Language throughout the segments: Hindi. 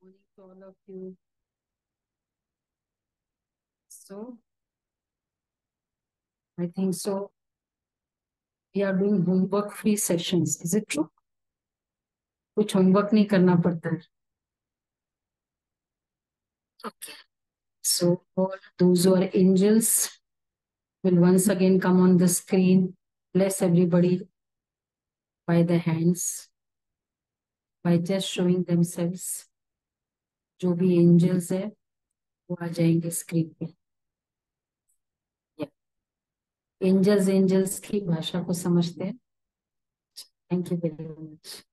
Morning to all of you. So, I think so. We are doing homework-free sessions. Is it true? कुछ homework नहीं करना पड़ता है. Okay. So, all those who are angels will once again come on the screen. Bless everybody by the hands, by just showing themselves. जो भी angels है, वो आ जाएंगे screen पे. Yeah. Angels की भाषा को समझते हैं. Thank you very much.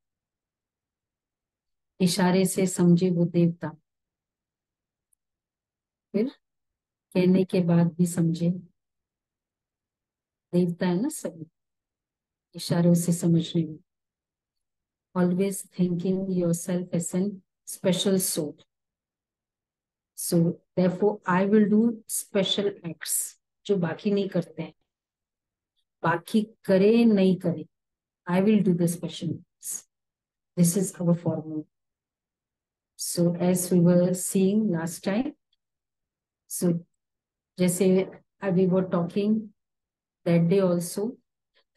इशारे से समझे वो देवता. फिर कहने के बाद भी समझे देवता है ना सब इशारों से समझने में. Always thinking yourself as an special soul. So therefore I will do special acts जो बाकी नहीं करते हैं. बाकी करे नहीं करे, I will do the special acts. This is our formula. So as we were seeing last time, so जैसे we were talking that day also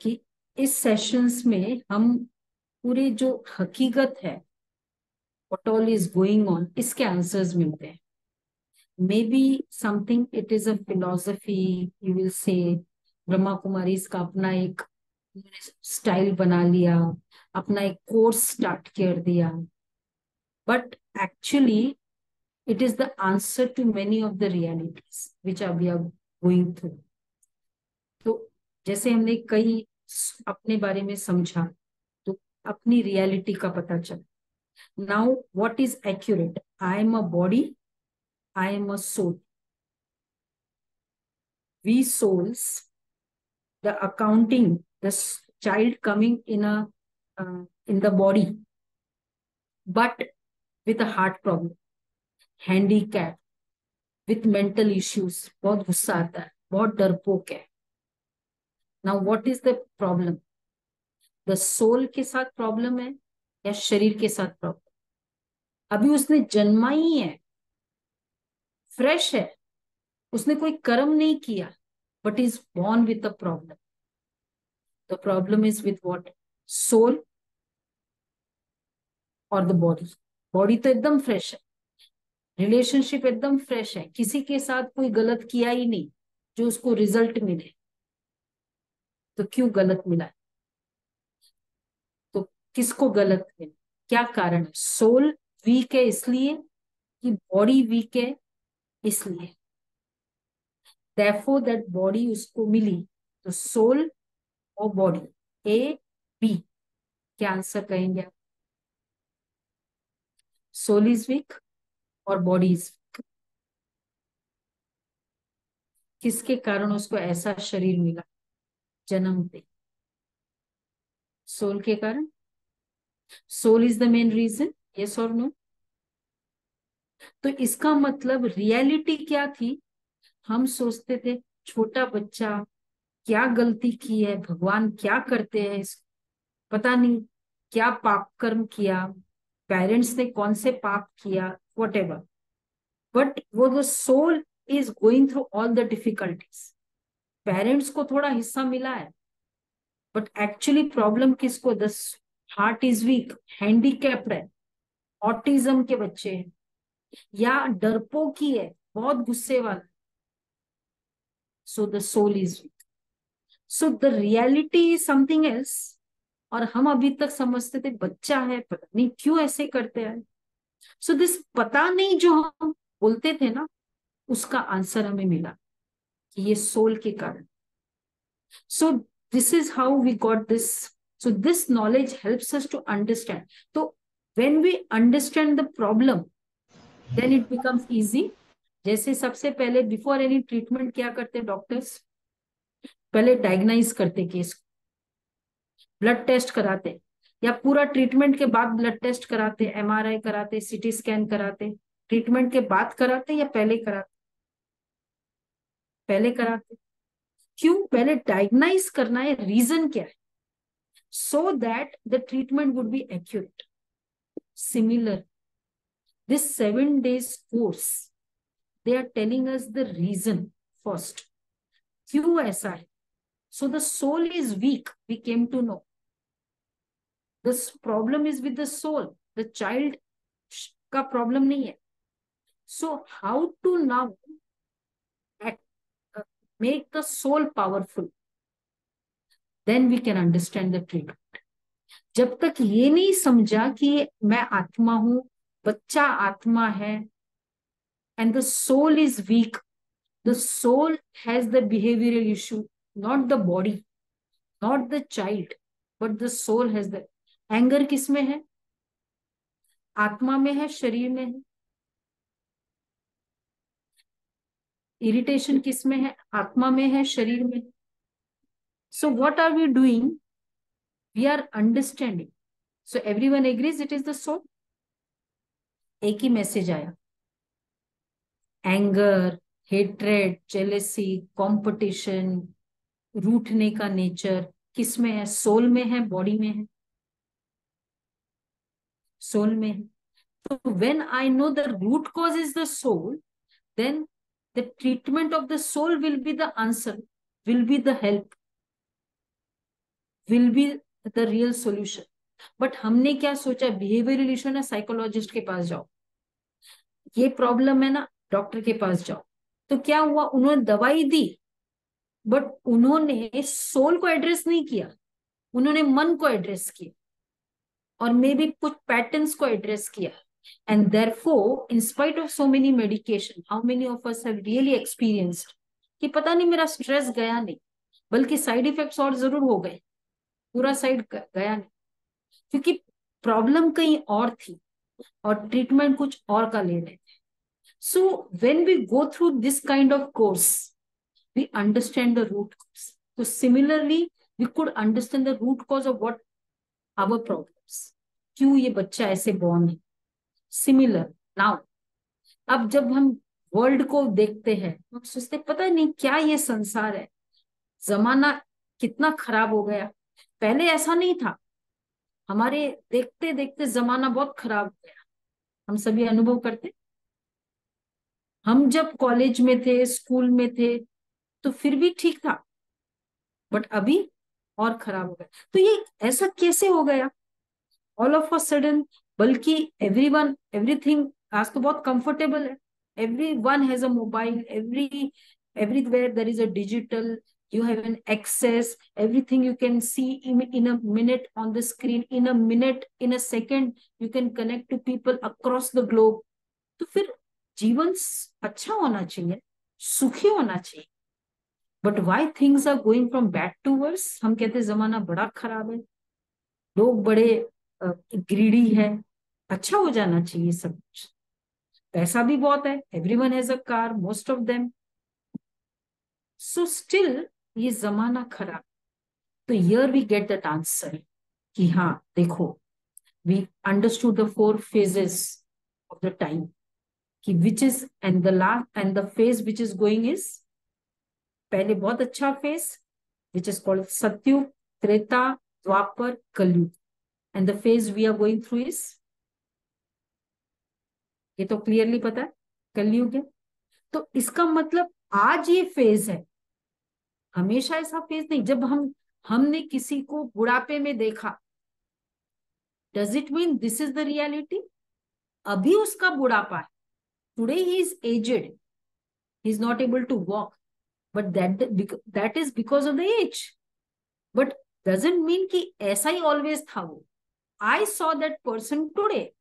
कि इस सेशंस में हम पूरे जो हकीकत है what all is going on इसके आंसर्स मिलते हैं. May be something it is a philosophy, you will say Brahma Kumari का अपना एक स्टाइल बना लिया, अपना एक कोर्स स्टार्ट कर दिया, but actually it is the answer to many of the realities which are we are going through. तो जैसे हमने कई अपने बारे में समझा तो अपनी रियलिटी का पता चला. Now, what is accurate? I am a body, I am a soul. We souls, the accounting, the child coming in the body, but with a heart problem, handicap, with mental issues, बहुत गुस्सा आता है, बहुत डरपोक है. Now, what is the problem? The soul के साथ प्रॉब्लम है या शरीर के साथ प्रॉब्लम? अभी उसने जन्मा ही है, फ्रेश है, उसने कोई कर्म नहीं किया, but is born with a problem. The problem is with what? Soul or the body. Body तो एकदम फ्रेश है, रिलेशनशिप एकदम फ्रेश है, किसी के साथ कोई गलत किया ही नहीं जो उसको रिजल्ट मिले. तो क्यों गलत मिला? तो किसको गलत मिला? क्या कारण है? सोल वीक है इसलिए कि बॉडी वीक है इसलिए. Therefore that बॉडी उसको मिली. तो सोल और बॉडी, ए बी, क्या आंसर कहेंगे आप? सोल इज वीक और बॉडी इज वीक. किसके कारण उसको ऐसा शरीर मिला जन्म पे? सोल के कारण. Soul is the main reason, yes और नो? तो इसका मतलब रियलिटी क्या थी? हम सोचते थे छोटा बच्चा क्या गलती की है, भगवान क्या करते हैं, पता नहीं क्या पाप कर्म किया, पेरेंट्स ने कौन से पाप किया, वट एवर. बट वो the soul is going through all the difficulties. Parents को थोड़ा हिस्सा मिला है, बट एक्चुअली प्रॉब्लम किसको? The heart is weak, handicapped है, ऑटिज्म के बच्चे हैं, या डरपोकी है, बहुत गुस्से वाला. So the soul is weak. So the reality is something else. और हम अभी तक समझते थे बच्चा है, पता नहीं क्यों ऐसे करते हैं. सो दिस पता नहीं जो हम बोलते थे ना, उसका आंसर हमें मिला कि ये सोल के कारण. So this is how we got this. So this knowledge helps us to understand. तो when we understand the problem, then it becomes easy. जैसे सबसे पहले बिफोर एनी ट्रीटमेंट क्या करते डॉक्टर्स? पहले डायग्नाइज करते केस, ब्लड टेस्ट कराते, या पूरा ट्रीटमेंट के बाद ब्लड टेस्ट कराते, एमआरआई कराते, सीटी स्कैन कराते, ट्रीटमेंट के बाद कराते या पहले कराते? पहले कराते. क्यों? पहले डायग्नाइज करना है, रीजन क्या है, so that the treatment would be accurate. Similar This 7 days course, they are telling us the reason first. क्यों ऐसा है? So the soul is weak, we came to know. This problem is with the soul. The child का problem नहीं है. So how to now make the soul powerful? Then we can understand the treatment. जब तक ये नहीं समझा कि मैं आत्मा हूं, बच्चा आत्मा है, and the soul is weak, the soul has the behavioral issue, not the body, not the child, but the soul has the anger. किसमें है? आत्मा में है, शरीर में है. इरिटेशन किसमें है? आत्मा में है, शरीर में. So what are we doing? We are understanding. So everyone agrees it is the soul. एक ही मैसेज आया. एंगर, हेट्रेड, जेलेसी, कंपटीशन, रूठने का नेचर किसमें है? सोल में है, बॉडी में है? सोल में है. तो when I know the root cause is the soul, then the treatment of the soul will be the answer, will be the help, will be the real solution. But हमने क्या सोचा? बिहेवियरल इशू ना, साइकोलॉजिस्ट के पास जाओ. ये प्रॉब्लम है ना, डॉक्टर के पास जाओ. तो क्या हुआ? उन्होंने दवाई दी, बट उन्होंने सोल को एड्रेस नहीं किया, उन्होंने मन को एड्रेस किया, और मे बी कुछ पैटर्न्स को एड्रेस किया. And therefore, in spite of so many medication, how many of us have really experienced कि पता नहीं मेरा स्ट्रेस गया नहीं, बल्कि साइड इफेक्ट्स और जरूर हो गए, पूरा साइड गया नहीं, क्योंकि प्रॉब्लम कहीं और थी और ट्रीटमेंट कुछ और का ले रहे थे. So when we go through this kind of course, we understand the root cause. तो similarly we could understand the root cause of what our problems. क्यों ये बच्चा ऐसे बॉर्न है. सिमिलर नाउ, अब जब हम वर्ल्ड को देखते हैं, हम सोचते पता नहीं क्या ये संसार है, जमाना कितना खराब हो गया. पहले ऐसा नहीं था. हमारे देखते देखते जमाना बहुत खराब हो गया. हम सभी अनुभव करते. हम जब कॉलेज में थे, स्कूल में थे, तो फिर भी ठीक था, बट अभी और खराब हो गया. तो ये ऐसा कैसे हो गया ऑल ऑफ अ सडन? बल्कि एवरीवन, एवरीथिंग आज तो बहुत कंफर्टेबल है. everyone has a mobile, everywhere there is a digital, you have an access, everything you can see in a minute on the screen, in a minute, in a second you can connect to people across the globe. तो फिर जीवन अच्छा होना चाहिए, सुखी होना चाहिए. But why things are going from bad to worse? हम कहते हैं जमाना बड़ा खराब है, लोग बड़े ग्रीडी है. अच्छा हो जाना चाहिए सब कुछ, पैसा भी बहुत है, everyone has a car, most of them. So still ये जमाना खराब. तो here we get that answer कि हाँ देखो, we understood the 4 phases of the time, कि which is end the last end the phase which is going is, पहले बहुत अच्छा phase which is called Satyug, Treta, Dwapar, Kalyug. And the phase we are going through is, ये तो क्लियरली पता है, कलयुग है. तो इसका मतलब आज ये फेज है, हमेशा ऐसा फेज नहीं. जब हमने किसी को बुढ़ापे में देखा, does it mean this is the reality? अभी उसका बुढ़ापा है, today he is aged, he is not able to walk, but that is because of the age. But doesn't mean कि ऐसा ही ऑलवेज था वो. I saw that person today,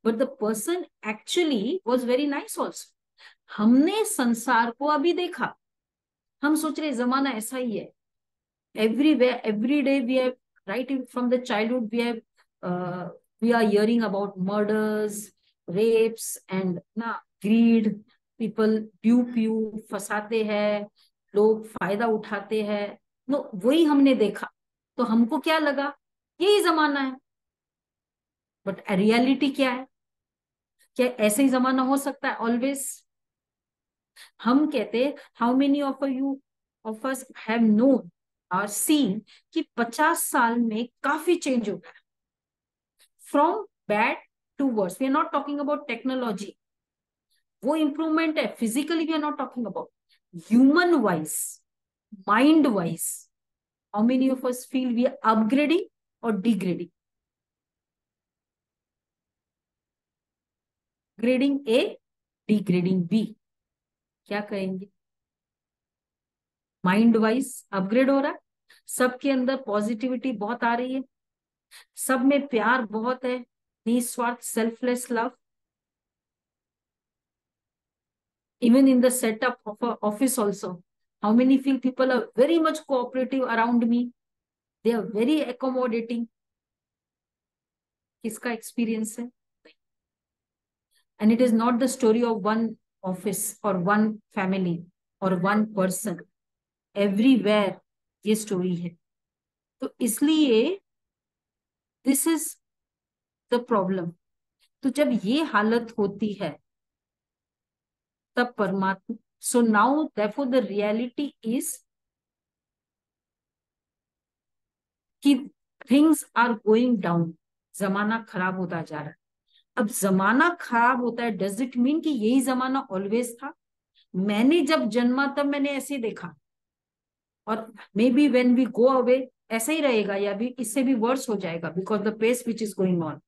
but the person actually was very nice also. हमने संसार को अभी देखा, हम सोच रहे जमाना ऐसा ही है. Everywhere, every day we have, right from the childhood we are hearing about murders, rapes and ना greed. people pew फंसाते हैं, लोग फायदा उठाते हैं. नो, वही हमने देखा. तो हमको क्या लगा? यही जमाना है. बट रियलिटी क्या है? क्या ऐसे ही जमाना हो सकता है ऑलवेज? हम कहते, how many of us have known और सीन कि 50 साल में काफी चेंज हो गया, from bad to worse, we are not talking about technology, वो इंप्रूवमेंट है. Physically we are not talking about. Human wise, mind wise, how many of us feel we are upgrading और degrading? Grading A, degrading B. क्या कहेंगे? माइंड वाइज अपग्रेड हो रहा है, सबके अंदर पॉजिटिविटी बहुत आ रही है, सब में प्यार बहुत है, निस्वार्थ selfless love. Even in the setup of a office also, how many feel people are very much cooperative around me, they are very accommodating? किसका एक्सपीरियंस है? And it is not the story of one office or one family or one person, everywhere ये स्टोरी है. तो इसलिए दिस इज द प्रॉब्लम. तो जब ये हालत होती है तब परमात्मा, so now therefore the reality is कि थिंग्स आर गोइंग डाउन, जमाना खराब होता जा रहा है. अब जमाना खराब होता है, डज इट मीन कि यही जमाना ऑलवेज था? मैंने जब जन्मा तब मैंने ऐसे देखा, और maybe when we go away ऐसा ही रहेगा, या भी इससे भी वर्स हो जाएगा, because the pace which is going on.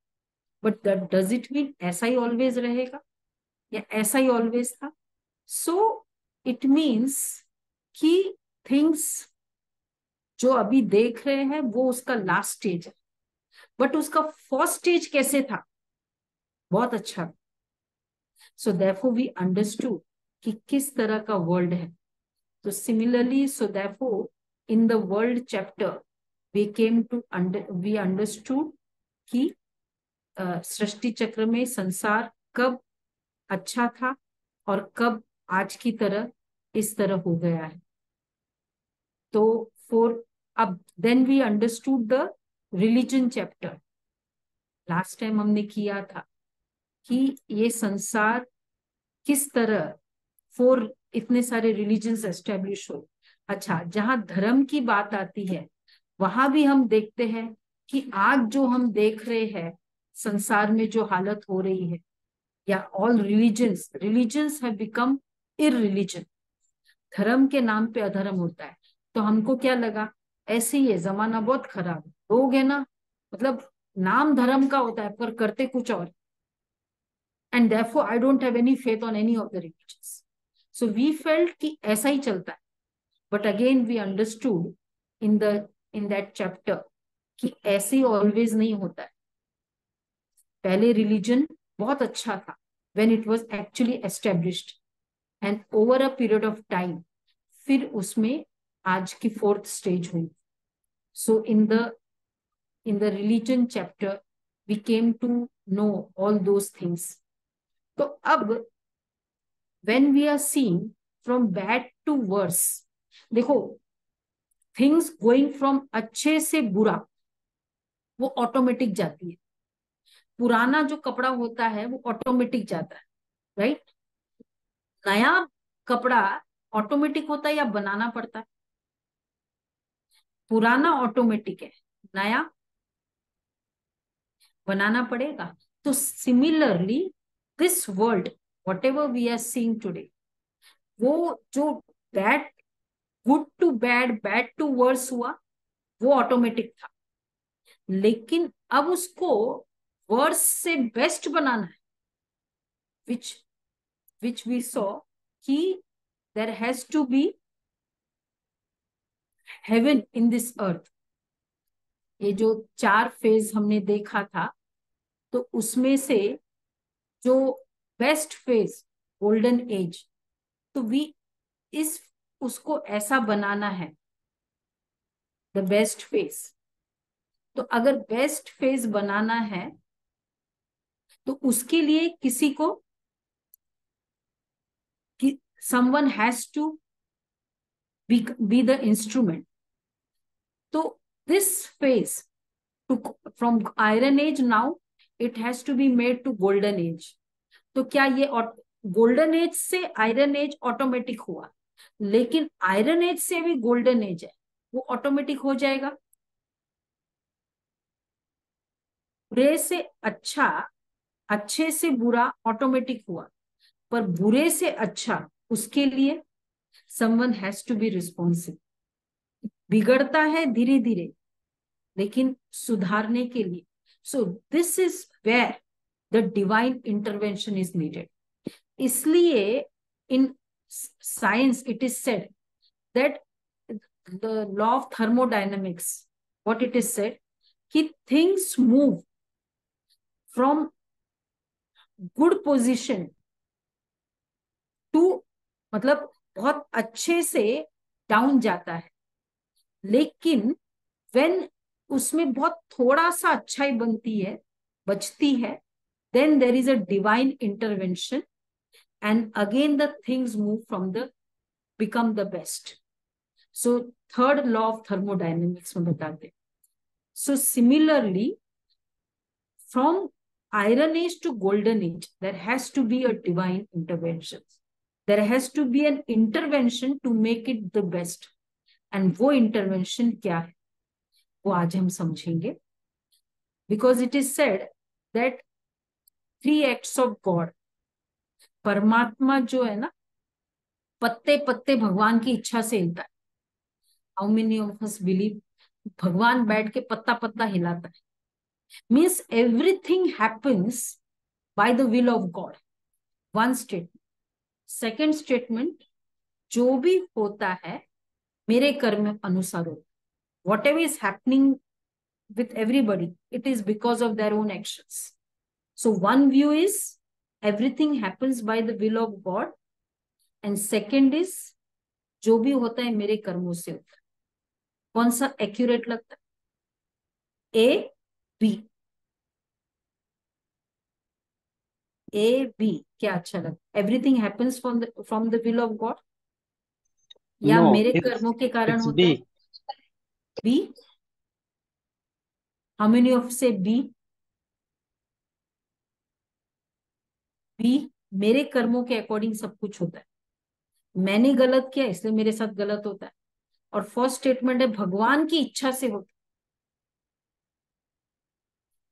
But does it mean ऐसा ही ऑलवेज रहेगा या ऐसा ही ऑलवेज था? सो इट मीन्स कि थिंग्स जो अभी देख रहे हैं वो उसका लास्ट स्टेज है, बट उसका फर्स्ट स्टेज कैसे था? बहुत अच्छा. सो देयरफॉर वी अंडरस्टूड कि किस तरह का वर्ल्ड है. तो similarly, so therefore in the world chapter we understood कि सृष्टि चक्र में संसार कब अच्छा था और कब आज की तरह इस तरह हो गया है. तो फॉर अब then we understood the religion chapter. Last time हमने किया था कि ये संसार किस तरह फोर इतने सारे रिलीजन्स एस्टेब्लिश हो. अच्छा, जहां धर्म की बात आती है वहां भी हम देखते हैं कि आज जो हम देख रहे हैं संसार में जो हालत हो रही है, या ऑल रिलीजन्स हैव बिकम इररिलीजन. धर्म के नाम पे अधर्म होता है. तो हमको क्या लगा, ऐसे ही है, जमाना बहुत खराब है, लोग है ना, मतलब नाम धर्म का होता है पर करते कुछ और. And therefore I don't have any faith on any of the religions. So we felt कि ऐसा ही चलता है. But again we understood in the in that chapter कि ऐसे ही ऑलवेज नहीं होता है. पहले रिलीजन बहुत अच्छा था when it was actually established, and over a period of time फिर उसमें आज की फोर्थ स्टेज हुई. So in the religion chapter we came to know all those things. तो अब when we are seeing from bad to worse, देखो थिंग्स गोइंग फ्रॉम अच्छे से बुरा वो ऑटोमेटिक जाती है. पुराना जो कपड़ा होता है वो ऑटोमेटिक जाता है, राइट? नया कपड़ा ऑटोमेटिक होता है या बनाना पड़ता है? पुराना ऑटोमेटिक है, नया बनाना पड़ेगा. तो similarly this world whatever we are seeing today, वो जो bad, good to bad, bad to worse हुआ वो ऑटोमेटिक था. लेकिन अब उसको वर्स से बेस्ट बनाना है, विच विच वी सॉ कि there has to be heaven in this earth. ये जो 4 फेज हमने देखा था, तो उसमें से जो बेस्ट फेज, गोल्डन एज, तो वी इस उसको ऐसा बनाना है, द बेस्ट फेज. तो अगर बेस्ट फेज बनाना है तो उसके लिए किसी को कि someone has to be the instrument. तो this phase to from iron age, now it has to be made to golden age. तो क्या ये गोल्डन एज से आयरन एज ऑटोमेटिक हुआ, लेकिन आयरन एज से भी गोल्डन एज है, वो ऑटोमेटिक हो जाएगा? बुरे से अच्छा अच्छे से बुरा ऑटोमेटिक हुआ, पर बुरे से अच्छा उसके लिए someone has to be responsible. बिगड़ता है धीरे धीरे, लेकिन सुधारने के लिए। So this is where the divine intervention is needed. इसलिए in science it is said that the law of thermodynamics, what it is said, कि things move from good position to, मतलब बहुत अच्छे से डाउन जाता है, लेकिन व्हेन उसमें बहुत थोड़ा सा अच्छाई बनती है, बचती है, then there is a divine intervention and again the things move from the become the best. So third law of thermodynamics में बताते हैं. So similarly from iron age to golden age there has to be a divine intervention. There has to be an intervention to make it the best. And वो intervention क्या है वो आज हम समझेंगे. Because it is said that 3 acts of God, परमात्मा जो है ना, पत्ते पत्ते भगवान की इच्छा से हिलता है. How many of us believe भगवान बैठ के पत्ता पत्ता हिलाता है? Means everything happens by the will of God. One statement. Second statement, जो भी होता है मेरे कर्म अनुसार होता है. What ever is happening with everybody, it is because of their own actions. So one view is everything happens by the will of God, and second is जो भी होता है मेरे कर्मों से होता है. कौन सा एक्यूरेट लगता है? A B. ए बी क्या अच्छा लगता है? Everything happens from the will of God, या No, मेरे it's कर्मों के कारण it's होता है? B. B. How many of say B? B. मेरे कर्मों के अकॉर्डिंग सब कुछ होता है. मैंने गलत किया इसलिए मेरे साथ गलत होता है. और फर्स्ट स्टेटमेंट है भगवान की इच्छा से होता.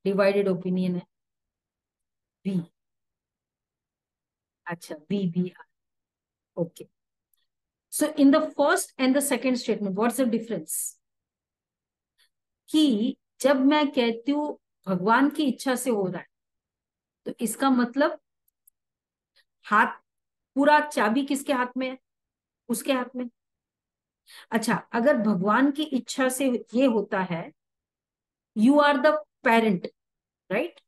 डिवाइडेड ओपिनियन है. बी. अच्छा, B B. Okay. So in the first and the second statement what's the difference? कि जब मैं कहती हूं भगवान की इच्छा से हो रहा है, तो इसका मतलब हाथ, पूरा चाबी किसके हाथ में है? उसके हाथ में. अच्छा, अगर भगवान की इच्छा से ये होता है, you are the parent, right?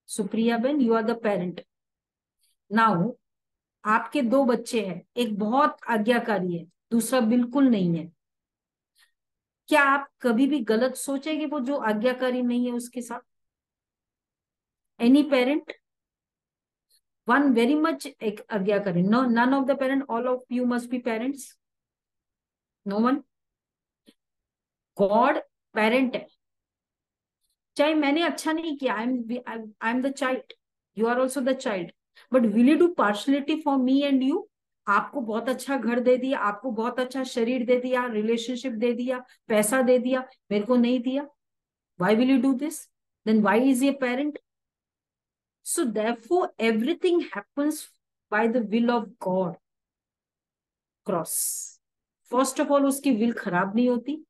Supriya ben, you are the parent. Now आपके 2 बच्चे हैं, एक बहुत आज्ञाकारी है, दूसरा बिल्कुल नहीं है. क्या आप कभी भी गलत सोचेंगे वो जो आज्ञाकारी नहीं है उसके साथ? Any parent? One very much एक आज्ञाकारी. No, none of the parent, all of you must be parents. No one. God parent है. चाहे मैंने अच्छा नहीं किया, I am the child, you are also the child, but will you do partiality for me and you? आपको बहुत अच्छा घर दे दिया, आपको बहुत अच्छा शरीर दे दिया, रिलेशनशिप दे दिया, पैसा दे दिया, मेरे को नहीं दिया. Why will you do this? Then why is ये parent? So therefore everything happens by the will of God. Cross. First of all उसकी विल खराब नहीं होती,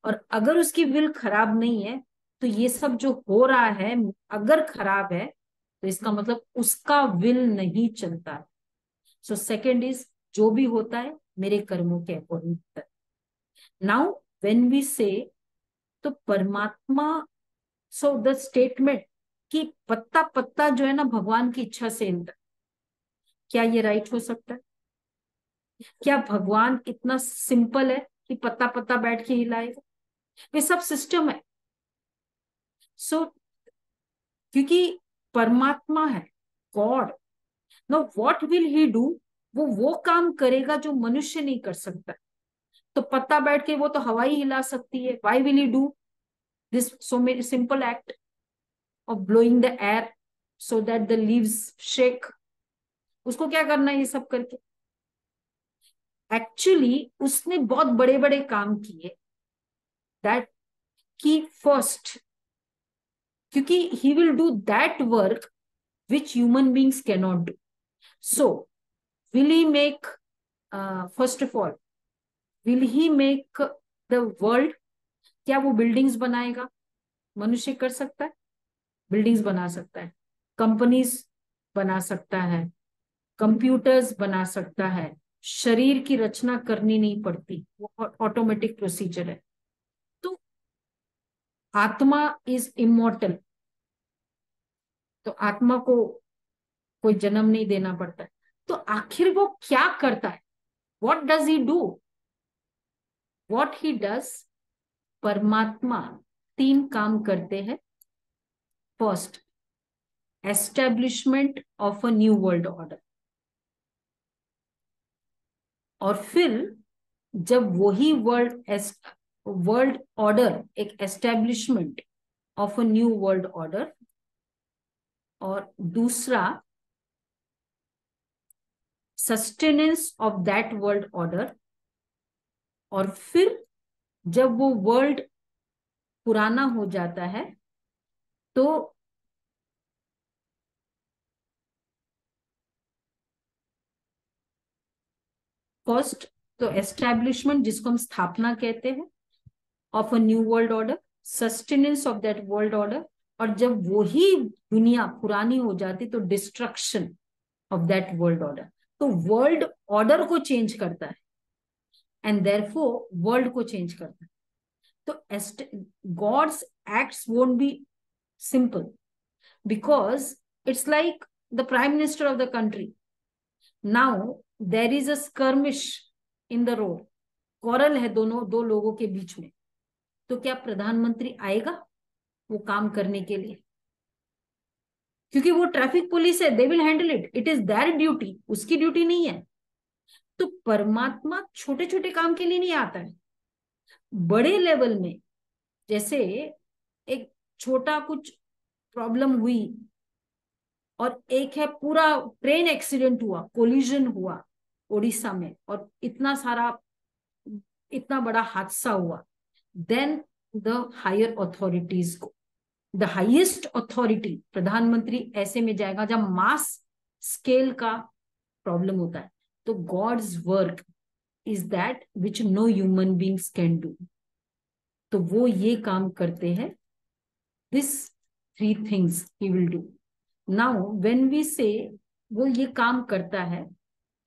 और अगर उसकी विल खराब नहीं है तो ये सब जो हो रहा है अगर खराब है तो इसका मतलब उसका विल नहीं चलता है. सो सेकेंड इज जो भी होता है मेरे कर्मों के अकॉर्डिंग होता है. नाउ व्हेन वी से, तो परमात्मा, सो द स्टेटमेंट कि पत्ता पत्ता जो है ना भगवान की इच्छा से हिलता है, क्या ये राइट हो सकता है? क्या भगवान इतना सिंपल है कि पत्ता पत्ता बैठ के हिलाएगा? ये सब सिस्टम है. सो क्योंकि परमात्मा है, God, know what will he do, वो काम करेगा जो मनुष्य नहीं कर सकता. तो पत्ता बैठ के वो तो हवा ही हिला सकती है. Why will he do this so simple act of blowing the air so that the leaves shake? उसको क्या करना है ये सब करके? एक्चुअली उसने बहुत बड़े बड़े काम किए, दैट की फर्स्ट, क्योंकि ही will do that work which human beings cannot do. So, will he make, first of all, will he make the world? क्या वो बिल्डिंग्स बनाएगा? मनुष्य कर सकता है, बिल्डिंग्स बना सकता है, कंपनीज बना सकता है, कंप्यूटर्स बना सकता है, शरीर की रचना करनी नहीं पड़ती, वो ऑटोमेटिक प्रोसीजर है। तो आत्मा इज इमोर्टल, तो आत्मा को कोई जन्म नहीं देना पड़ता है। तो आखिर वो क्या करता है? What does he do? What he does, परमात्मा 3 काम करते हैं। First, establishment of a new world order. और फिर जब वही वर्ल्ड ऑर्डर, एक establishment of a new world order, और दूसरा sustenance of that world order, और फिर जब वो वर्ल्ड पुराना हो जाता है तो फर्स्ट, तो एस्टेब्लिशमेंट जिसको हम स्थापना कहते हैं of a new world order, sustenance of that world order, और जब वही दुनिया पुरानी हो जाती तो destruction of that world order. तो वर्ल्ड ऑर्डर को चेंज करता है एंड देयरफॉर वर्ल्ड को चेंज करता है। तो God's acts won't be simple, because it's like the prime minister of the country. Now there is a skirmish in the road, quarrel है दोनों, 2 लोगों के बीच में, तो क्या प्रधानमंत्री आएगा वो काम करने के लिए? क्योंकि वो ट्रैफिक पुलिस है, they will handle it, it is there duty, उसकी ड्यूटी नहीं है। तो परमात्मा छोटे छोटे काम के लिए नहीं आता है, बड़े लेवल में। जैसे एक छोटा कुछ प्रॉब्लम हुई, और एक है पूरा ट्रेन एक्सीडेंट हुआ, कोलिजन हुआ उड़ीसा में, और इतना सारा, इतना बड़ा हादसा हुआ, देन द हायर अथॉरिटीज को, द हाईएस्ट अथॉरिटी प्रधानमंत्री ऐसे में जाएगा जब मास स्केल का प्रॉब्लम होता है। तो God's work is that which no human beings can do. तो वो ये काम करते हैं, this 3 things he will do. Now when we say वो ये काम करता है,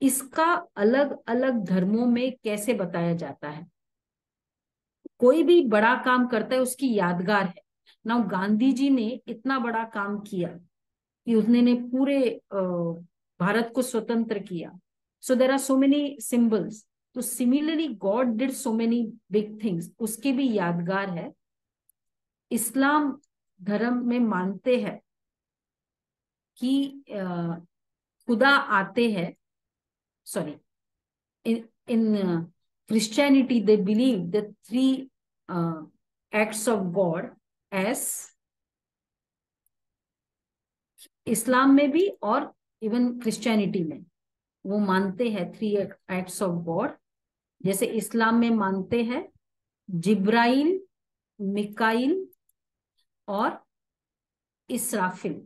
इसका अलग अलग धर्मों में कैसे बताया जाता है? कोई भी बड़ा काम करता है उसकी यादगार है। नाउ गांधी जी ने इतना बड़ा काम किया कि उसने पूरे भारत को स्वतंत्र किया। So there are so many symbols. तो similarly God did so many big things, उसके भी यादगार है। इस्लाम धर्म में मानते हैं कि खुदा आते हैं, sorry, in Christianity they believe the 3 acts of God as, इस्लाम में भी और इवन क्रिश्चियनिटी में वो मानते हैं 3 एक्ट्स ऑफ गॉड। जैसे इस्लाम में मानते हैं जिब्राइल, मिकाइल और इसराफिल,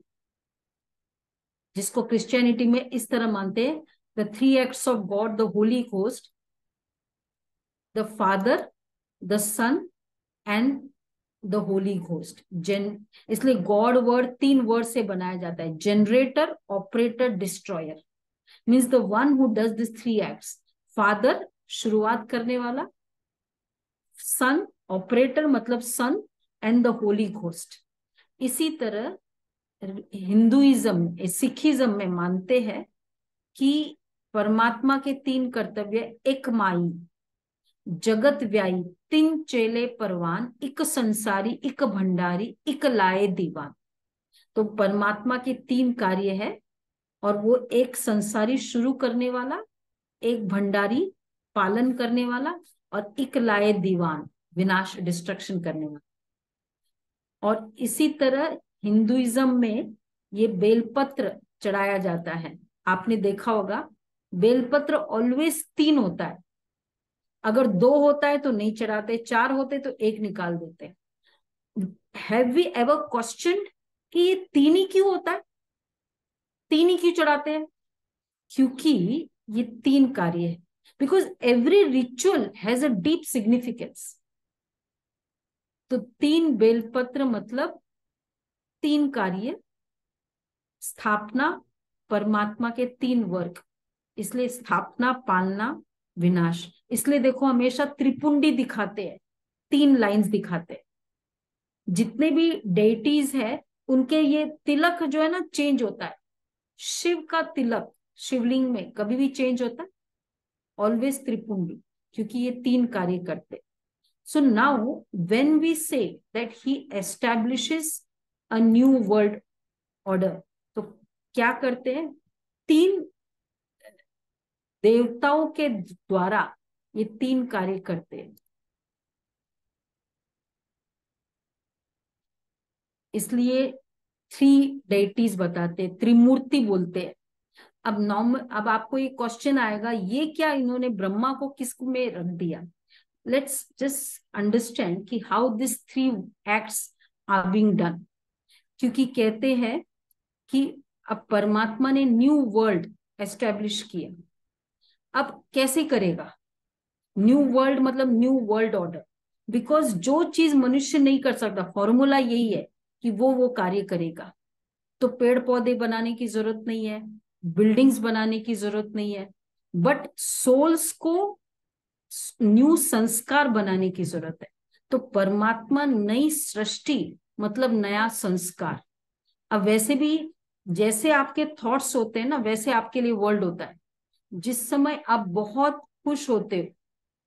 जिसको क्रिश्चियनिटी में इस तरह मानते हैं, the 3 acts of God, the Holy Ghost, the father, the son and the Holy Ghost. इसलिए गॉड वर्ड 3 वर्ड से बनाया जाता है, generator, operator, destroyer. Means the one who does this 3 acts, father शुरुआत करने वाला, सन ऑपरेटर मतलब son, and the Holy Ghost. इसी तरह हिंदुइज्म, सिखिज्म में मानते हैं कि परमात्मा के 3 कर्तव्य, एक माई, जगत व्याई, 3 चेले परवान, एक संसारी, एक भंडारी, एक लाए दीवान। तो परमात्मा के 3 कार्य है, और वो एक संसारी शुरू करने वाला, एक भंडारी पालन करने वाला, और एक लाए दीवान विनाश डिस्ट्रक्शन करने वाला। और इसी तरह हिंदुइज्म में ये बेलपत्र चढ़ाया जाता है। आपने देखा होगा बेलपत्र ऑलवेज 3 होता है, अगर 2 होता है तो नहीं चढ़ाते, 4 होते तो एक निकाल देते। हैव वी एवर क्वेश्चन कि ये 3 ही क्यों होता है? तीन ही क्यों चढ़ाते हैं? क्योंकि ये तीन कार्य है, because every ritual has a deep significance. तो तीन बेलपत्र मतलब तीन कार्य, स्थापना, परमात्मा के तीन वर्ग, इसलिए स्थापना, पालना, विनाश। इसलिए देखो हमेशा त्रिपुंडी दिखाते हैं, तीन लाइंस दिखाते हैं। जितने भी डेटीज है उनके ये तिलक जो है ना चेंज होता है। शिव का तिलक शिवलिंग में कभी भी चेंज होता है, ऑलवेज त्रिपुंडी, क्योंकि ये तीन कार्य करते। So now when we say that he establishes a new world order, तो क्या करते हैं? तीन देवताओं के द्वारा ये तीन कार्य करते हैं। इसलिए थ्री डेटीज बताते हैं, त्रिमूर्ति बोलते हैं। अब आपको ये क्वेश्चन आएगा, ये क्या इन्होंने ब्रह्मा को किस में रख दिया? लेट्स जस्ट अंडरस्टैंड कि how this three acts are being done. क्योंकि कहते हैं कि अब परमात्मा ने न्यू वर्ल्ड एस्टेब्लिश किया। अब कैसे करेगा? न्यू वर्ल्ड मतलब न्यू वर्ल्ड ऑर्डर। बिकॉज जो चीज मनुष्य नहीं कर सकता, फॉर्मूला यही है कि वो कार्य करेगा। तो पेड़ पौधे बनाने की जरूरत नहीं है, बिल्डिंग्स बनाने की जरूरत नहीं है, बट सोल्स को न्यू संस्कार बनाने की जरूरत है। तो परमात्मा नई सृष्टि मतलब नया संस्कार। अब वैसे भी जैसे आपके थॉट्स होते हैं ना, वैसे आपके लिए वर्ल्ड होता है। जिस समय आप बहुत खुश होते हो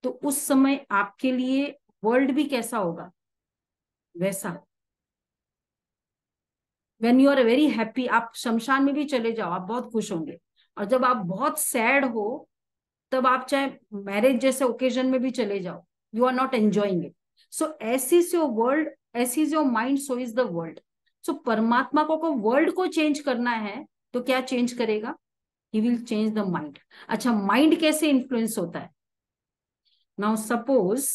तो उस समय आपके लिए वर्ल्ड भी कैसा होगा? वैसा। When you are very happy, आप शमशान में भी चले जाओ, आप बहुत खुश होंगे। और जब आप बहुत सैड हो, तब आप चाहे मैरिज जैसे ओकेजन में भी चले जाओ, you are not enjoying it. So ऐसी से वर्ल्ड, ऐसी जो mind, so is the world. So परमात्मा को वर्ल्ड को चेंज करना है तो क्या चेंज करेगा? He will change the mind. अच्छा, माइंड कैसे इन्फ्लुएंस होता है? नाउ सपोज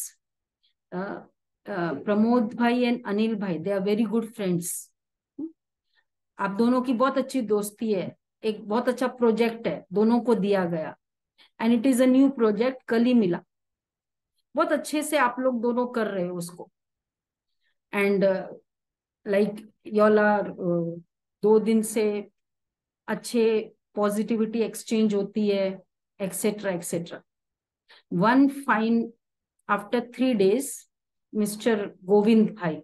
प्रमोद भाई एंड अनिल भाई, they are very good friends. आप दोनों की बहुत अच्छी दोस्ती है, एक बहुत अच्छा प्रोजेक्ट है दोनों को दिया गया, and it is a new project, कल ही मिला। बहुत अच्छे से आप लोग दोनों कर रहे हो उसको, एंड लाइक योल आर 2 दिन से अच्छे पॉजिटिविटी एक्सचेंज होती है, etcetera etcetera. One fine, after 3 days, mister Govind भाई,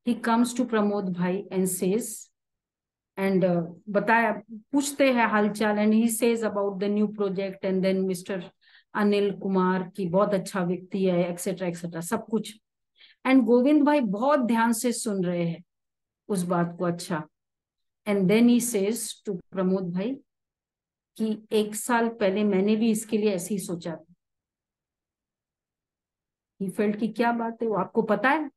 he comes to प्रमोद भाई and says, एंड बताया, पूछते हैं हालचाल, and he says about the new project, and then mister Anil Kumar की बहुत अच्छा व्यक्ति है, एक्सेट्रा एक्सेट्रा सब कुछ। एंड गोविंद भाई बहुत ध्यान से सुन रहे हैं उस बात को। अच्छा, and then he says to Pramod भाई कि 1 साल पहले मैंने भी इसके लिए ऐसे ही सोचा था। ही फेल्ट कि क्या बात है, वो आपको पता है?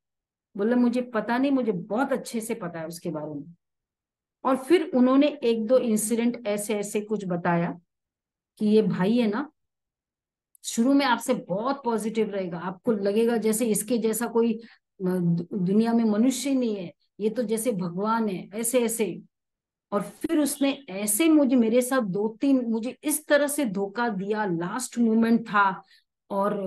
बोला मुझे पता नहीं, मुझे बहुत अच्छे से पता है उसके बारे में। और फिर उन्होंने एक दो इंसिडेंट ऐसे ऐसे कुछ बताया कि ये भाई है ना, शुरू में आपसे बहुत पॉजिटिव रहेगा, आपको लगेगा जैसे इसके जैसा कोई दुनिया में मनुष्य नहीं है, ये तो जैसे भगवान है, ऐसे ऐसे। और फिर उसने ऐसे मुझे, मेरे साथ 2-3, मुझे इस तरह से धोखा दिया, लास्ट मोमेंट था और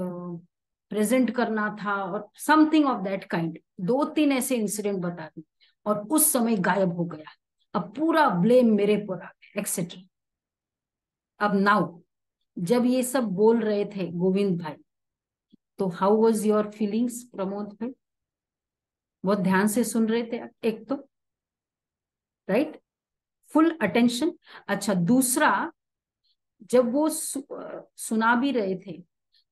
प्रेजेंट करना था और समथिंग ऑफ दैट काइंड। 2-3 ऐसे इंसिडेंट बता दी और उस समय गायब हो गया। अब पूरा ब्लेम मेरे पर आ गया, एक्सेट्रा। अब नाउ जब ये सब बोल रहे थे गोविंद भाई, तो how was your feelings Pramod भाई? बहुत ध्यान से सुन रहे थे एक तो, राइट, फुल अटेंशन। अच्छा, दूसरा, जब वो सुना भी रहे थे,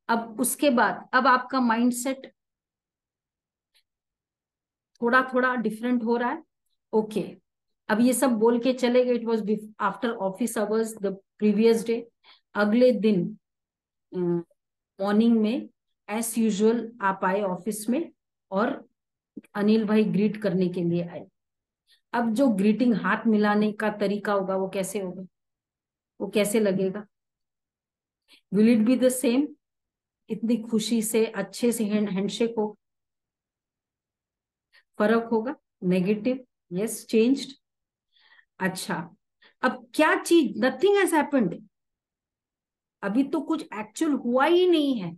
अब उसके बाद अब आपका माइंडसेट थोड़ा थोड़ा डिफरेंट हो रहा है। ओके, अब ये सब बोल के चले गए, it was after office hours the previous day. अगले दिन मॉर्निंग में एज यूजुअल आप आए ऑफिस में, और अनिल भाई ग्रीट करने के लिए आए। अब जो ग्रीटिंग, हाथ मिलाने का तरीका होगा, वो कैसे होगा? वो कैसे लगेगा? Will it be the same? इतनी खुशी से अच्छे से हैंडशेक हो? फर्क होगा, नेगेटिव, यस, चेंज्ड। अच्छा, अब क्या चीज, नथिंग हैज हैपेंड, अभी तो कुछ एक्चुअल हुआ ही नहीं है।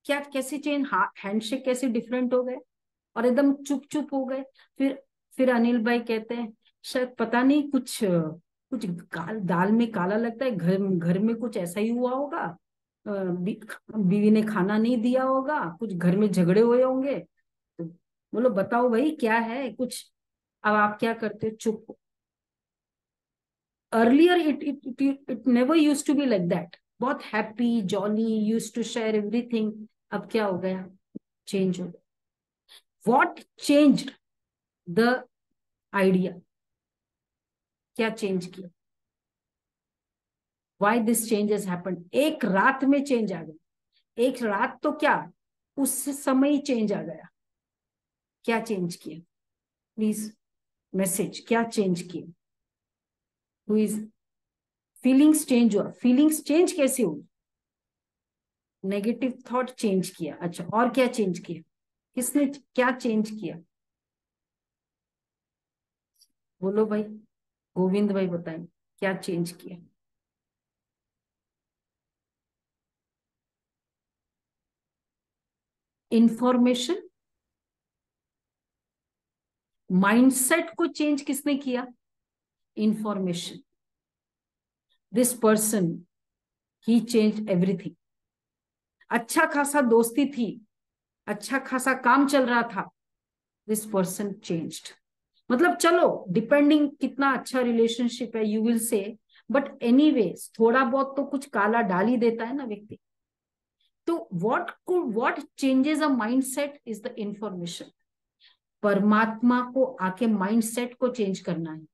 क्या, कैसे चेंज, हैंडशेक कैसे डिफरेंट हो गए और एकदम चुप चुप हो गए। फिर अनिल भाई कहते हैं शायद पता नहीं कुछ कुछ दाल में काला लगता है, घर घर में कुछ ऐसा ही हुआ होगा, बीवी ने खाना नहीं दिया होगा, कुछ घर में झगड़े हुए होंगे। तो बोलो बताओ भाई क्या है कुछ। अब आप क्या करते हो, चुप। Earlier it never use to be like that, बहुत happy jolly, use to share everything. अब क्या हो गया, चेंज हो गया। वॉट चेंज्ड द आइडिया, क्या चेंज किया, वाई दिस चेंजेस हैपन, एक रात में चेंज आ गया। एक रात तो क्या, उस समय ही चेंज आ गया। क्या चेंज किया, प्लीज मैसेज, क्या चेंज किया। हु इज, फीलिंग्स चेंज हुआ, फीलिंग्स चेंज कैसे हुई, नेगेटिव थॉट चेंज किया। अच्छा, और क्या चेंज किया, किसने क्या चेंज किया, बोलो भाई, गोविंद भाई बताएं क्या चेंज किया। इंफॉर्मेशन, माइंडसेट को चेंज किसने किया, information. This person, he change everything. अच्छा खासा दोस्ती थी, अच्छा खासा काम चल रहा था, दिस पर्सन चेंज्ड। मतलब चलो, डिपेंडिंग कितना अच्छा रिलेशनशिप है you will say, but anyways थोड़ा बहुत तो कुछ काला डाल ही देता है ना व्यक्ति। तो what changes a mindset is the information. परमात्मा को आके माइंडसेट को चेंज करना है,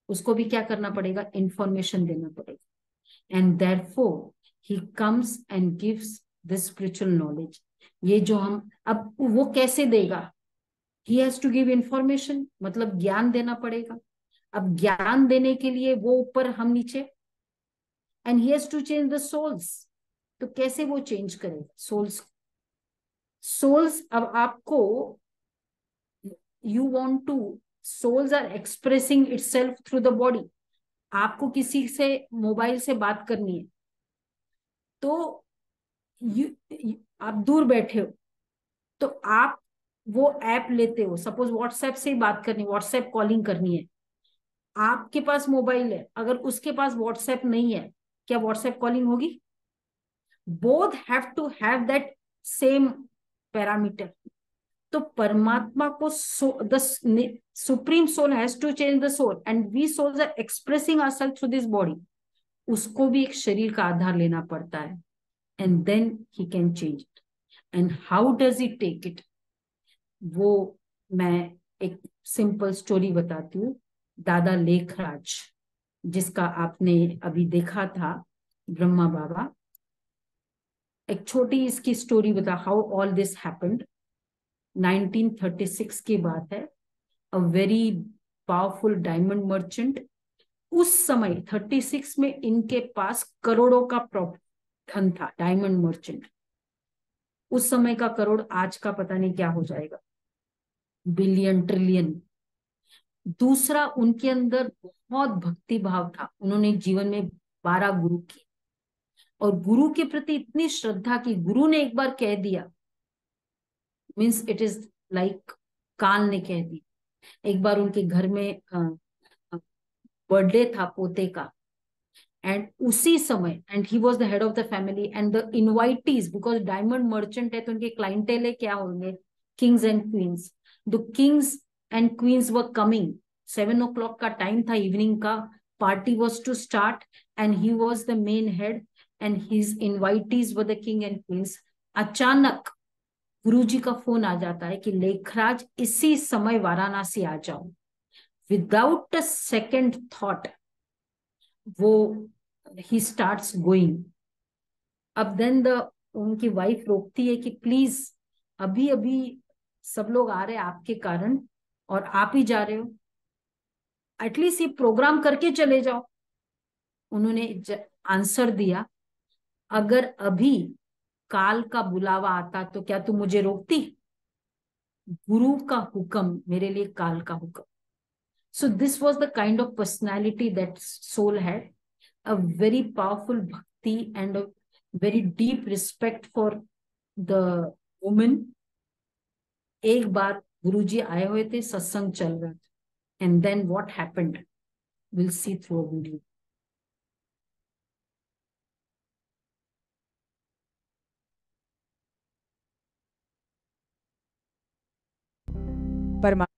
उसको भी क्या करना पड़ेगा, इंफॉर्मेशन देना पड़ेगा। And therefore he comes and gives the spiritual knowledge. ये जो हम, अब वो कैसे देगा, he has to give information, मतलब ज्ञान देना पड़ेगा। अब ज्ञान देने के लिए वो ऊपर हम नीचे, and he has to change the souls. तो कैसे वो चेंज करेगा सोल्स, सोल्स अब आपको, you want to, souls are expressing itself through the body. आपको किसी से मोबाइल से बात करनी है तो आप दूर बैठे हो, तो आप वो ऐप लेते हो, सपोज व्हाट्सएप से ही बात करनी, व्हाट्सएप कॉलिंग करनी है, आपके पास मोबाइल है, अगर उसके पास व्हाट्सएप नहीं है, क्या व्हाट्सएप कॉलिंग होगी, both have to have that same parameter. तो परमात्मा को the supreme soul has to change the soul, and we souls are expressing ourselves through this body. उसको भी एक शरीर का आधार लेना पड़ता है, and then he can change it. And how does he take it, वो मैं एक सिंपल स्टोरी बताती हूँ। दादा लेखराज, जिसका आपने अभी देखा था, ब्रह्मा बाबा, एक छोटी इसकी स्टोरी बता, हाउ ऑल दिस हैपेंड। 1936 की बात है। A very powerful diamond merchant, उस समय 36 में इनके पास करोड़ों का धन था, डायमंड मर्चेंट। उस समय का करोड़ आज का पता नहीं क्या हो जाएगा, बिलियन ट्रिलियन। दूसरा, उनके अंदर बहुत भक्ति भाव था, उन्होंने जीवन में 12 गुरु किए, और गुरु के प्रति इतनी श्रद्धा की, गुरु ने एक बार कह दिया, मीन्स इट इज लाइक, काल ने कह दी। एक बार उनके घर में बर्थडे था पोते का, एंड उसी समय, and he was the head of the family, and the invitees, because diamond merchant है तो उनके क्लाइंटेल है, क्या होंगे, kings and queens. The kings and queens were coming, 7 o'clock का टाइम था इवनिंग का, party was to start, and he was the main head, and his invitees were the king and queens. अचानक गुरुजी का फोन आ जाता है कि लेखराज इसी समय वाराणसी आ जाओ। विदाउट अ सेकेंड थॉट वो, ही स्टार्ट्स गोइंग। अब देन द, उनकी वाइफ रोकती है कि प्लीज, अभी अभी सब लोग आ रहे हैं आपके कारण, और आप ही जा रहे हो, एटलीस्ट ये प्रोग्राम करके चले जाओ। उन्होंने आंसर दिया, अगर अभी काल का बुलावा आता तो क्या तू मुझे रोकती, गुरु का हुक्म मेरे लिए काल का हुक्म। So this was the kind of personality that soul had, a very powerful bhakti and a very deep respect for the woman. एक बार गुरुजी आए हुए थे, सत्संग चल रहा था, and then what happened, we'll see through a video. परमात्मा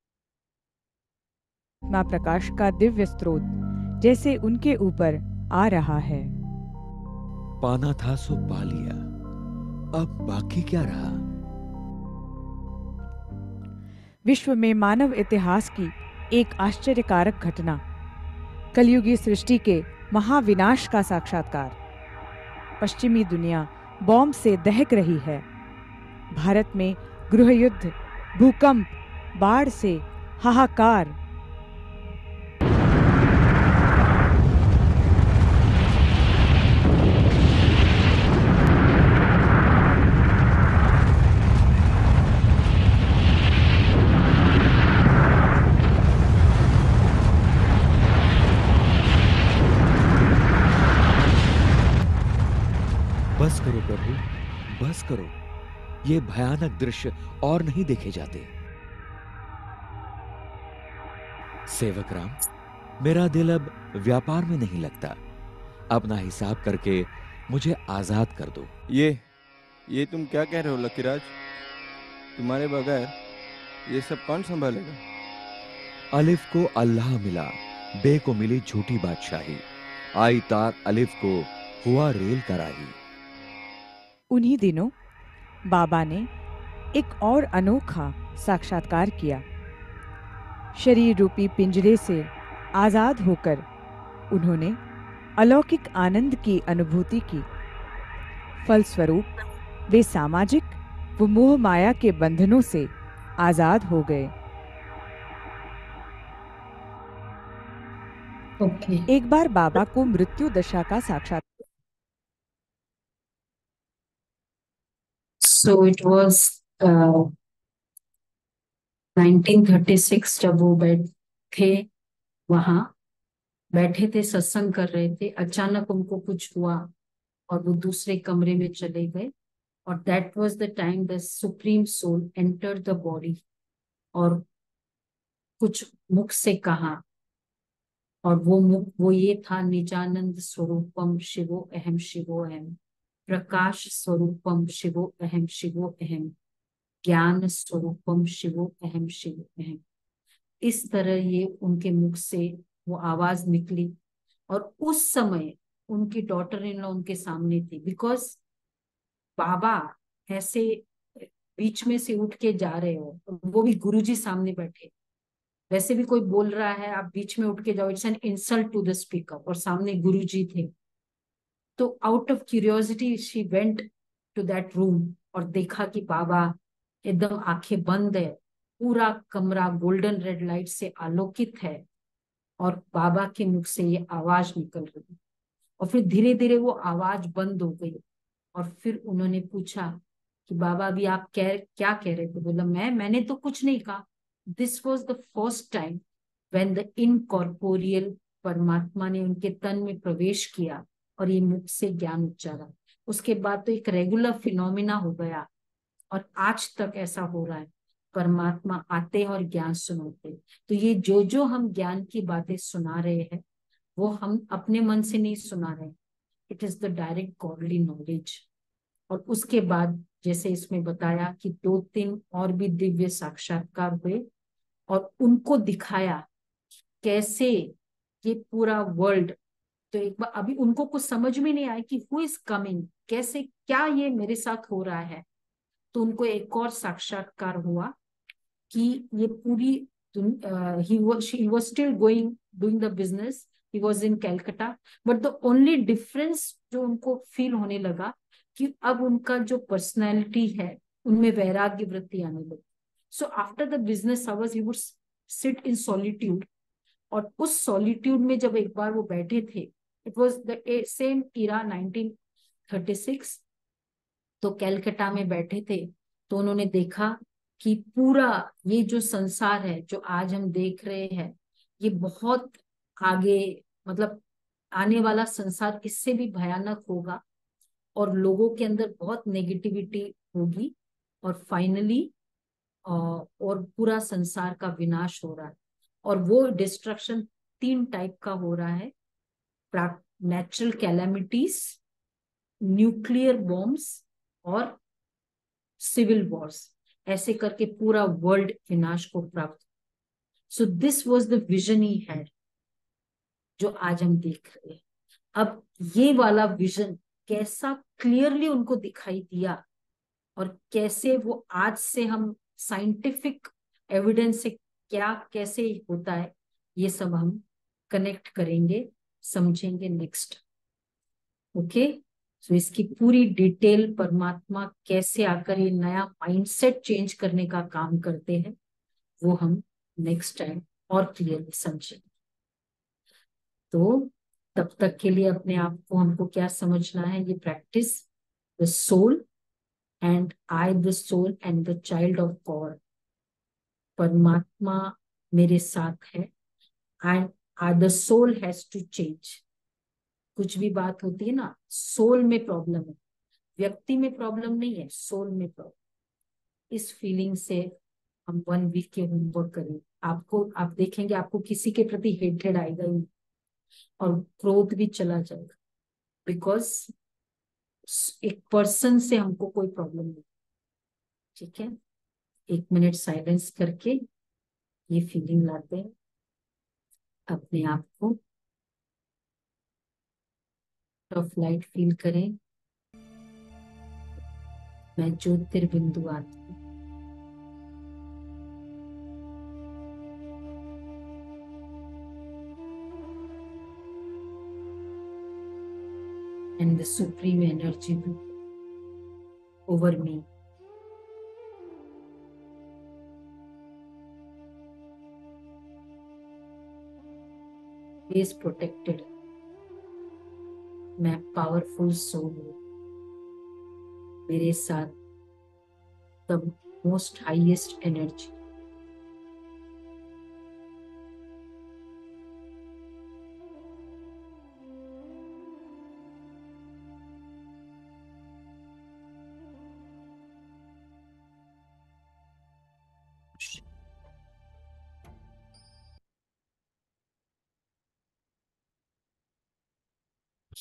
प्रकाश का दिव्य स्रोत जैसे उनके ऊपर आ रहा है। पाना था सो पा लिया, अब बाकी क्या रहा। विश्व में मानव इतिहास की एक आश्चर्यकारक घटना, कलयुगी सृष्टि के महाविनाश का साक्षात्कार। पश्चिमी दुनिया बॉम्ब से दहक रही है। भारत में गृहयुद्ध, भूकंप, बाढ़ से हाहाकार। बस करो प्रभु, बस करो, ये भयानक दृश्य और नहीं देखे जाते। सेवक राम, मेरा दिल अब व्यापार में नहीं लगता। अपना हिसाब करके मुझे आजाद कर दो। ये तुम क्या कह रहे हो लकीराज? तुम्हारे बगैर ये सब कौन संभालेगा? अलिफ को अल्लाह मिला, बे को मिली झूठी बादशाही, आई तार अलिफ को हुआ रेल कराही। उन्हीं दिनों बाबा ने एक और अनोखा साक्षात्कार किया। शरीर रूपी पिंजरे से आजाद होकर उन्होंने अलौकिक आनंद की अनुभूति की। फलस्वरूप वे सामाजिक व मोह माया के बंधनों से आजाद हो गए। एक बार बाबा को मृत्यु दशा का साक्षात्कार। So it was 1936 जब वो बैठे थे, सत्संग कर रहे थे, अचानक उनको कुछ हुआ और वो दूसरे कमरे में चले गए। और that was the time the supreme soul entered the body और कुछ मुख से कहा, और वो ये था, निजानंद स्वरूपम शिवो अहम शिवो अहम, प्रकाश स्वरूपम शिवो अहम शिवो अहम, ज्ञान स्वरूपम शिवो अहम शिवो अहम। इस तरह ये उनके मुख से वो आवाज निकली। और उस समय उनकी डॉटर इन लॉ उनके सामने थी, बिकॉज बाबा ऐसे बीच में से उठ के जा रहे हो, वो भी गुरुजी सामने बैठे। वैसे भी कोई बोल रहा है, आप बीच में उठ के जाओ, it's an insult to the speaker, और सामने गुरुजी थे। तो out of curiosity she went to that room और देखा कि बाबा एकदम आंखें बंद है, पूरा कमरा गोल्डन रेड लाइट से आलोकित है, और बाबा के मुख से ये आवाज निकल रही। और फिर धीरे धीरे वो आवाज बंद हो गई। और फिर उन्होंने पूछा कि बाबा अभी आप क्या कह रहे थे? बोला मैंने तो कुछ नहीं कहा। This was the first time when the incorporeal परमात्मा ने उनके तन में प्रवेश किया और ये मुख से ज्ञान उच्चारा। उसके बाद तो एक रेगुलर फिनोमिना हो गया, और आज तक ऐसा हो रहा है। परमात्मा आते और ज्ञान सुनाते। तो ये जो हम ज्ञान की बातें सुना रहे हैं, वो हम अपने मन से नहीं सुना रहे, it is the direct godly knowledge. और उसके बाद जैसे इसमें बताया कि 2-3 और भी दिव्य साक्षात्कार हुए, और उनको दिखाया कैसे ये पूरा वर्ल्ड। तो एक बार अभी उनको कुछ समझ में नहीं आया कि हु इज कमिंग, कैसे क्या ये मेरे साथ हो रहा है। तो उनको एक और साक्षात्कार हुआ कि ये पूरी he was still doing the business, he was in Calcutta, but the only difference जो उनको फील होने लगा कि अब उनका जो पर्सनैलिटी है उनमें वैराग्य वृत्ति आने लगी। So after the business hours he would sit in solitude, और उस सॉलिट्यूड में जब एक बार वो बैठे थे, इट वॉज द सेम इरा 1936। तो कैलकाटा में बैठे थे, तो उन्होंने देखा कि पूरा ये जो संसार है जो आज हम देख रहे हैं, ये बहुत आगे, मतलब आने वाला संसार इससे भी भयानक होगा और लोगों के अंदर बहुत नेगेटिविटी होगी और फाइनली और पूरा संसार का विनाश हो रहा है। और वो डिस्ट्रक्शन 3 टाइप का हो रहा है, नेचुरल कैलेमिटीज, न्यूक्लियर बॉम्ब्स और सिविल वॉर्स, ऐसे करके पूरा वर्ल्ड विनाश को प्राप्त। So this was the vision he had, जो आज हम देख रहे हैं। अब ये वाला विजन कैसा क्लियरली उनको दिखाई दिया और कैसे वो आज से हम साइंटिफिक एविडेंस से क्या कैसे होता है, ये सब हम कनेक्ट करेंगे, समझेंगे नेक्स्ट। ओके, सो इसकी पूरी डिटेल परमात्मा कैसे आकर ये नया माइंडसेट चेंज करने का काम करते हैं, वो हम नेक्स्ट टाइम और क्लियरली समझेंगे। तो तब तक के लिए अपने आप को हमको क्या समझना है, ये practice, the soul and I the soul and the child of God, परमात्मा मेरे साथ है and the soul has to change। कुछ भी बात होती है ना, सोल में प्रॉब्लम है, व्यक्ति में प्रॉब्लम नहीं है, सोल में प्रॉब्लम। इस फीलिंग से हम 1 वीक के होमवर्क करें, आपको आप देखेंगे आपको किसी के प्रति हेटेड आएगा ही और क्रोध भी चला जाएगा, बिकॉज एक पर्सन से हमको कोई प्रॉब्लम नहीं। ठीक है, 1 मिनट साइलेंस करके ये फीलिंग लाते हैं अपने आप को, ऑफ लाइट फील करें, मैं ज्योतिर्बिंदु आती हूँ। And the supreme energy over me is protected। मैं पावरफुल सोल हूँ, मेरे साथ the most highest energy.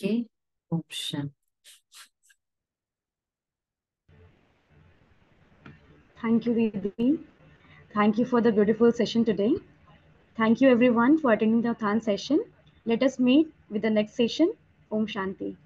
Okay, option। Thank you, Didi. Thank you for the beautiful session today. Thank you everyone for attending the Dhan session. Let us meet with the next session. Om Shanti.